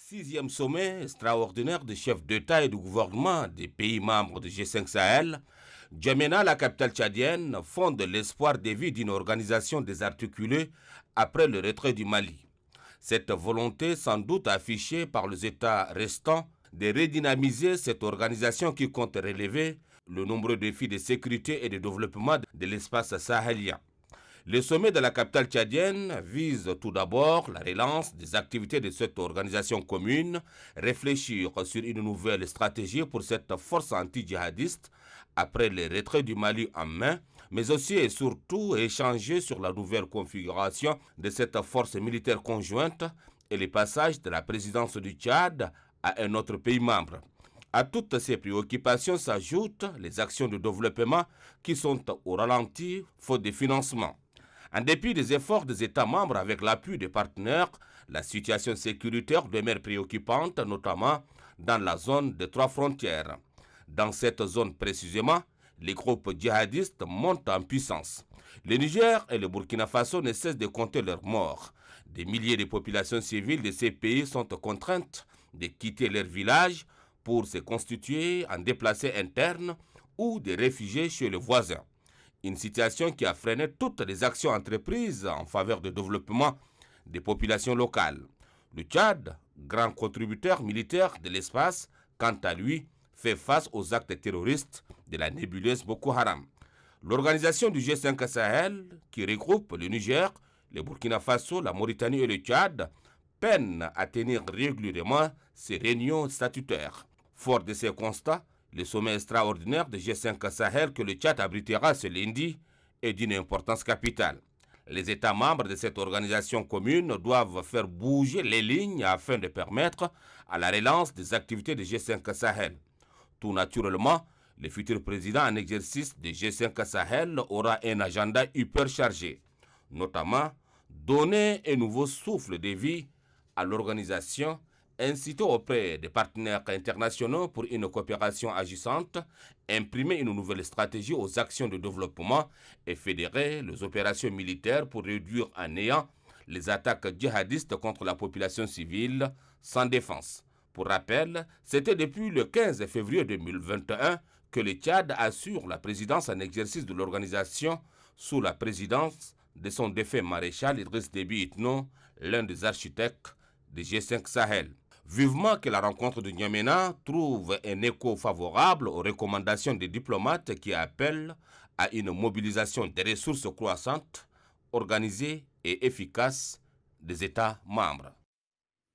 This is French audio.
Sixième sommet extraordinaire des chefs d'État et de gouvernement des pays membres du G5 Sahel, N'Djamena, la capitale tchadienne, fonde l'espoir de vie d'une organisation désarticulée après le retrait du Mali. Cette volonté, sans doute affichée par les États restants, de redynamiser cette organisation qui compte relever le nombreux défis de sécurité et de développement de l'espace sahélien. Le sommet de la capitale tchadienne vise tout d'abord la relance des activités de cette organisation commune, réfléchir sur une nouvelle stratégie pour cette force anti-djihadiste après le retrait du Mali en main, mais aussi et surtout échanger sur la nouvelle configuration de cette force militaire conjointe et le passage de la présidence du Tchad à un autre pays membre. À toutes ces préoccupations s'ajoutent les actions de développement qui sont au ralenti faute de financement. En dépit des efforts des États membres avec l'appui des partenaires, la situation sécuritaire demeure préoccupante, notamment dans la zone des trois frontières. Dans cette zone précisément, les groupes djihadistes montent en puissance. Le Niger et le Burkina Faso ne cessent de compter leurs morts. Des milliers de populations civiles de ces pays sont contraintes de quitter leurs villages pour se constituer en déplacés internes ou de réfugiés chez les voisins. Une situation qui a freiné toutes les actions entreprises en faveur du développement des populations locales. Le Tchad, grand contributeur militaire de l'espace, quant à lui, fait face aux actes terroristes de la nébuleuse Boko Haram. L'organisation du G5 Sahel, qui regroupe le Niger, le Burkina Faso, la Mauritanie et le Tchad, peine à tenir régulièrement ses réunions statutaires. Fort de ces constats, le sommet extraordinaire de G5 Sahel que le Tchad abritera ce lundi est d'une importance capitale. Les États membres de cette organisation commune doivent faire bouger les lignes afin de permettre à la relance des activités de G5 Sahel. Tout naturellement, le futur président en exercice de G5 Sahel aura un agenda hyper chargé, notamment donner un nouveau souffle de vie à l'organisation, inciter auprès des partenaires internationaux pour une coopération agissante, imprimer une nouvelle stratégie aux actions de développement et fédérer les opérations militaires pour réduire à néant les attaques djihadistes contre la population civile sans défense. Pour rappel, c'était depuis le 15 février 2021 que le Tchad assure la présidence en exercice de l'organisation sous la présidence de son défunt maréchal Idriss Déby Itno, l'un des architectes de G5 Sahel. Vivement que la rencontre de N'Djamena trouve un écho favorable aux recommandations des diplomates qui appellent à une mobilisation des ressources croissantes, organisée et efficace des États membres.